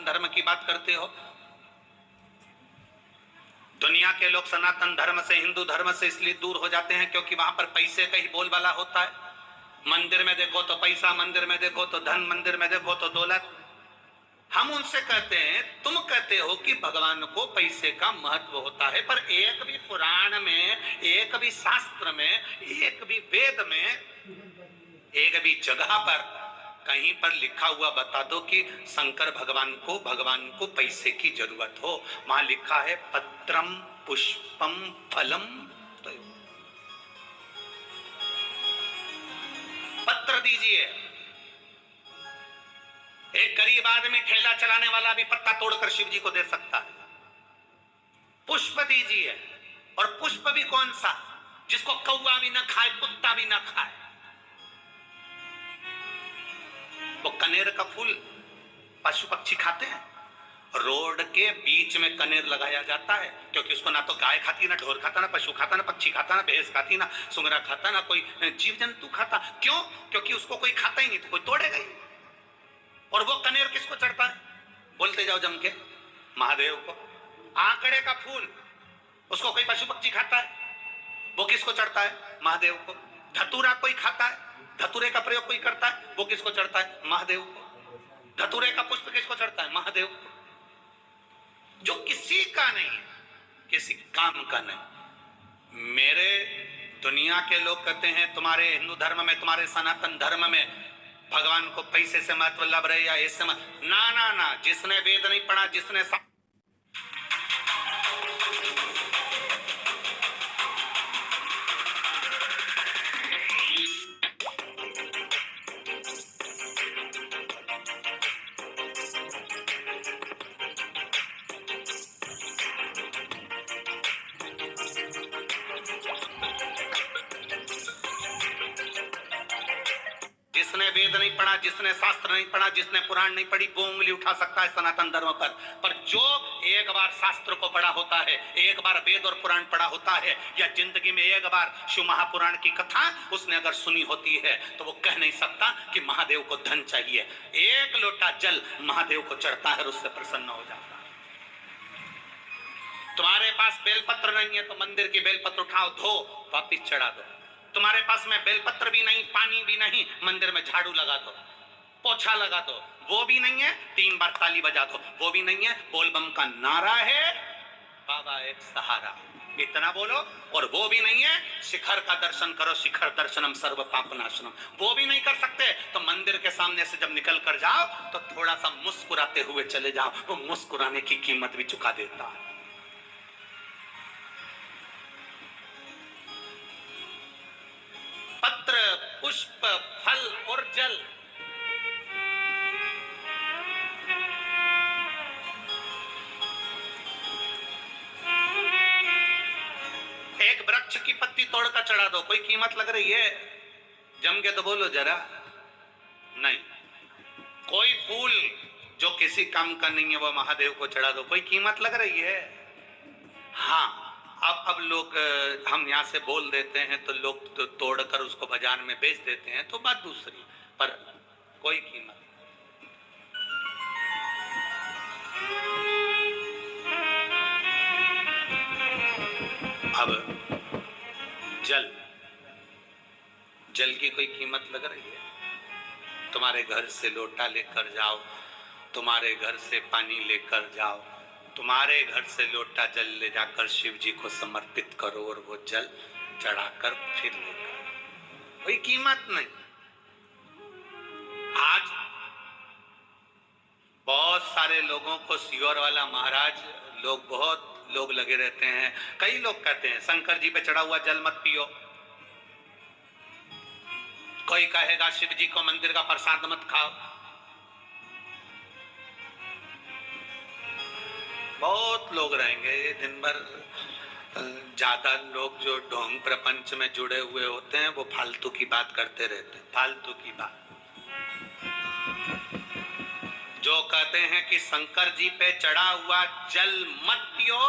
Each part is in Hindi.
सनातन धर्म की बात करते हो। दुनिया के लोग सनातन धर्म से, हिंदू धर्म से इसलिए दूर हो जाते हैं क्योंकि वहां पर पैसे का ही बोलबाला होता है। मंदिर में देखो तो पैसा, मंदिर में देखो तो धन, मंदिर में देखो तो दौलत। हम उनसे कहते हैं, तुम कहते हो कि भगवान को पैसे का महत्व होता है, पर एक भी पुराण में, एक भी शास्त्र में, एक भी वेद में, एक भी जगह पर कहीं पर लिखा हुआ बता दो कि शंकर भगवान को पैसे की जरूरत हो। वहां लिखा है पत्रम पुष्पम फलम। पत्र दीजिए। एक गरीब आदमी ठेला चलाने वाला भी पत्ता तोड़कर शिव जी को दे सकता है। पुष्प दीजिए, और पुष्प भी कौन सा, जिसको कौवा भी ना खाए, कुत्ता भी ना खाए। वो कनेर का फूल पशु पक्षी खाते हैं। रोड के बीच में कनेर लगाया जाता है क्योंकि उसको ना तो गाय खाती, ना ढोर खाता, ना पशु खाता, ना पक्षी खाता, ना भैंस खाती, ना सुंगरा खाता, ना कोई जीव जंतु खाता। क्यों? क्योंकि उसको कोई खाता ही नहीं तो कोई तोड़ेगा ही। और वो कनेर किसको चढ़ता है? बोलते जाओ जम के, महादेव को। आंकड़े का फूल, उसको कोई पशु पक्षी खाता है, वो किसको चढ़ता है? महादेव को। धतूरा कोई खाता है, धतूरे का प्रयोग कोई करता है, वो किसको चढ़ता है? महादेव को। धतूरे का पुष्प किसको चढ़ता है? महादेव को। जो किसी का नहीं है, किसी काम का नहीं। मेरे दुनिया के लोग कहते हैं तुम्हारे हिंदू धर्म में, तुम्हारे सनातन धर्म में भगवान को पैसे से महत्व लग रहे या इससे ना ना ना। जिसने वेद नहीं पढ़ा, जिसने वेद नहीं पढ़ा, जिसने शास्त्र नहीं पढ़ा, जिसने पुराण नहीं पढ़ी, वो उंगली उठा सकता है सनातन धर्म पर जो एक बार शास्त्र को पढ़ा होता है, एक बार वेद और पुराण पढ़ा होता है, या जिंदगी में एक बार शिव महापुराण की कथा उसने अगर सुनी होती है, तो वो कह नहीं सकता कि महादेव को धन चाहिए। एक लोटा जल महादेव को चढ़ता है और उससे प्रसन्न हो जाता है। तुम्हारे पास बेलपत्र नहीं है तो मंदिर की बेलपत्र उठाओ, धो, वापिस चढ़ा दो। तुम्हारे पास में बेलपत्र भी नहीं, पानी भी नहीं, मंदिर में झाड़ू लगा दो, पोछा लगा दो। वो भी नहीं है, 3 बार ताली बजा दो। वो भी नहीं है, बोलबम का नारा है, बाबा एक सहारा, इतना बोलो। और वो भी नहीं है, शिखर का दर्शन करो, शिखर दर्शनम सर्व पापनाशनम। वो भी नहीं कर सकते तो मंदिर के सामने से जब निकल कर जाओ तो थोड़ा सा मुस्कुराते हुए चले जाओ, वो मुस्कुराने की कीमत भी चुका देता है। पत्र, पुष्प, फल और जल, एक वृक्ष की पत्ती तोड़कर चढ़ा दो, कोई कीमत लग रही है? जम के तो बोलो जरा। नहीं। कोई फूल जो किसी काम का नहीं है वो महादेव को चढ़ा दो, कोई कीमत लग रही है? हाँ। अब लोग, हम यहाँ से बोल देते हैं तो लोग तो तोड़कर उसको बाजार में बेच देते हैं, तो बात दूसरी, पर कोई कीमत। अब जल की कोई कीमत लग रही है? तुम्हारे घर से लोटा लेकर जाओ, तुम्हारे घर से पानी लेकर जाओ, तुम्हारे घर से लोटा जल ले जाकर शिव जी को समर्पित करो और वो जल चढ़ाकर फिर लेकर, कोई कीमत नहीं। आज बहुत सारे लोगों को सियोर वाला महाराज, बहुत लोग लगे रहते हैं। कई लोग कहते हैं शंकर जी पे चढ़ा हुआ जल मत पियो, कोई कहेगा शिव जी को मंदिर का प्रसाद मत खाओ। बहुत लोग रहेंगे ये दिन भर। ज्यादा लोग जो ढोंग प्रपंच में जुड़े हुए होते हैं वो फालतू की बात करते रहते हैं, फालतू की बात। जो कहते हैं कि शंकर जी पे चढ़ा हुआ जल मत पियो,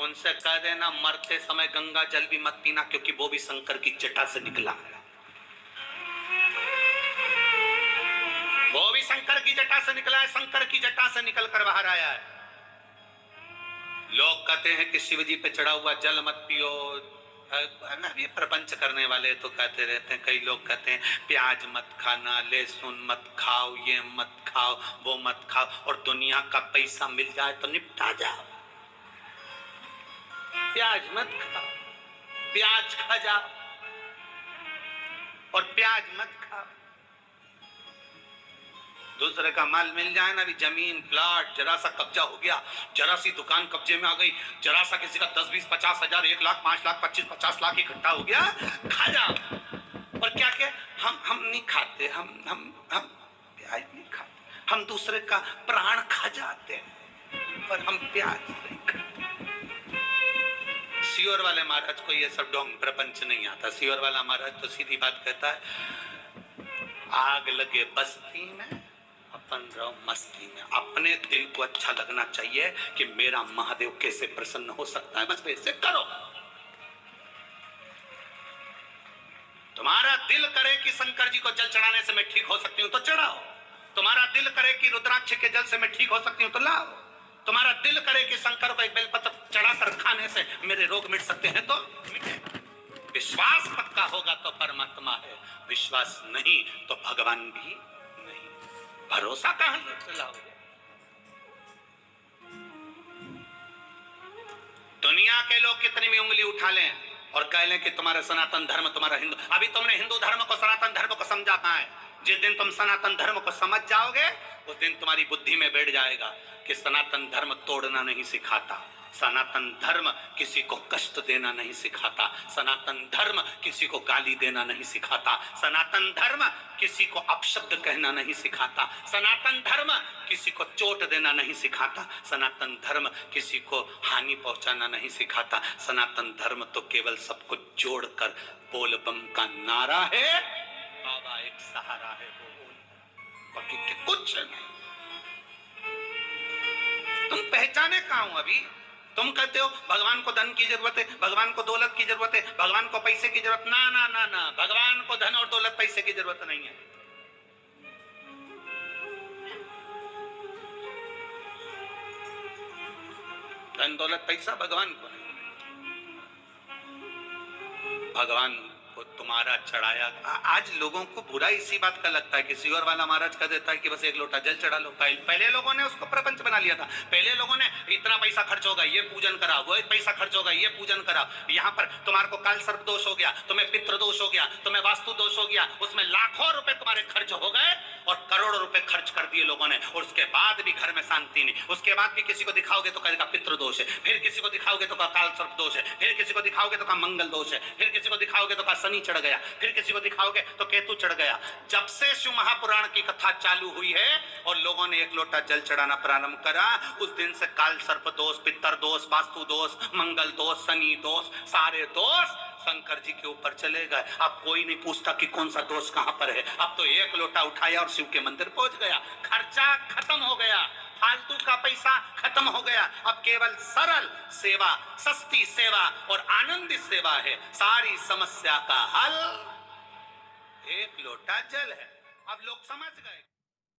उनसे कह देना मरते समय गंगा जल भी मत पीना, क्योंकि वो भी शंकर की जटा से निकला है। वो भी शंकर की जटा से निकला है, शंकर की जटा से निकल कर बाहर आया है। लोग कहते हैं कि शिव जी पे चढ़ा हुआ जल मत पियो। अभी प्रपंच करने वाले तो कहते रहते हैं, कई लोग कहते हैं प्याज मत खाना, लहसुन मत खाओ, ये मत खाओ, वो मत खाओ, और दुनिया का पैसा मिल जाए तो निपटा जाओ। प्याज मत खाओ, प्याज खा जाओ, और प्याज मत खाओ। दूसरे का माल मिल जाए ना, भी जमीन प्लाट जरा सा कब्जा हो गया, जरा सी दुकान कब्जे में आ गई, जरा सा किसी का 10, 20, 50 हजार, 1 लाख, 5 लाख, 25, 50 लाख इकट्ठा हो गया, खा जाओ। और क्या क्या हम नहीं खाते, हम प्याज नहीं खाते, हम दूसरे का प्राण खा जाते हैं, पर हम प्याज नहीं खाते। सियोर वाले महाराज को ये सब ढोंग प्रपंच नहीं आता। सियोर वाला महाराज तो सीधी बात कहता है, आग लगे बस्ती में, अपन रहो मस्ती में। अपने दिल को अच्छा लगना चाहिए कि मेरा महादेव कैसे प्रसन्न हो सकता है, बस वैसे करो। तुम्हारा दिल करे कि शंकर जी को जल चढ़ाने से मैं ठीक हो सकती हूं तो चढ़ाओ। तुम्हारा दिल करे कि रुद्राक्ष के जल से मैं ठीक हो सकती हूं तो लाओ। तुम्हारा दिल करे कि शंकर को एक बेलपत्र चढ़ाकर खाने से मेरे रोग मिट सकते हैं तो मिटे। विश्वास पक्का होगा तो परमात्मा है, विश्वास नहीं तो भगवान भी नहीं। भरोसा कहां चलाओगे? दुनिया के लोग कितनी भी उंगली उठा लें और कह लें कि तुम्हारा सनातन धर्म, तुम्हारा हिंदू, अभी तुमने हिंदू धर्म को, सनातन धर्म को समझा कहां है? जिस दिन तुम सनातन धर्म को समझ जाओगे उस दिन तुम्हारी बुद्धि में बैठ जाएगा कि सनातन धर्म तोड़ना नहीं सिखाता, सनातन धर्म किसी को कष्ट देना नहीं सिखाता, सनातन धर्म किसी को गाली देना नहीं सिखाता, सनातन धर्म किसी को अपशब्द कहना नहीं सिखाता, सनातन धर्म किसी को चोट देना नहीं सिखाता, सनातन धर्म किसी को हानि पहुंचाना नहीं सिखाता। सनातन धर्म तो केवल सबको जोड़कर बोल बम का नारा है, बाबा एक सहारा है, वो बाकी कुछ नहीं। तुम पहचाने कहां हो? अभी तुम कहते हो भगवान को धन की जरूरत है, भगवान को दौलत की जरूरत है, भगवान को पैसे की जरूरत, ना ना ना ना, भगवान को धन और दौलत पैसे की जरूरत नहीं है। धन दौलत पैसा भगवान को नहीं, भगवान को तुम्हारा चढ़ाया। आज लोगों को बुरा इसी बात का लगता है कि सियोर वाला महाराज कह देता है कि बस एक लोटा जल चढ़ा लो। पहले लोगों ने उसको प्रपंच बना लिया था। पहले लोगों ने इतना पैसा खर्च होगा ये पूजन करा, वो पैसा खर्च होगा ये पूजन करा। यहाँ पर तुम्हारे को काल सर्प दोष हो गया, तुम्हें पितृ दोष हो गया, तुम्हें वास्तु दोष हो गया, उसमें लाखों रुपए तुम्हारे खर्च हो गए और करोड़ों रुपए खर्च कर दिए लोगों ने, और उसके बाद भी घर में शांति नहीं। उसके बाद भी किसी को दिखाओगे तो कहेगा पितृ दोष है, फिर किसी को दिखाओगे तो कहा काल सर्प दोष है, फिर किसी को दिखाओगे तो कहा मंगल दोष है, फिर किसी को दिखाओगे तो कहा शनि चढ़ गया, फिर किसी को दिखाओगे तो केतु चढ़ गया। जब से शिव महापुराण की कथा चालू हुई है और लोगों ने एक लोटा जल चढ़ाना प्रारंभ करा, उस दिन से काल सर्प दोष, पितर दोष, वास्तु दोष, मंगल दोष, शनि दोष, सारे दोष शंकर जी के ऊपर चले गए। अब कोई नहीं पूछता कि कौन सा दोष कहां पर है। अब तो एक लोटा उठाया और शिव के मंदिर पहुंच गया, खर्चा खत्म हो गया, फालतू का पैसा खत्म हो गया। अब केवल सरल सेवा, सस्ती सेवा और आनंदित सेवा है। सारी समस्या का हल एक लोटा जल है। अब लोग समझ गए।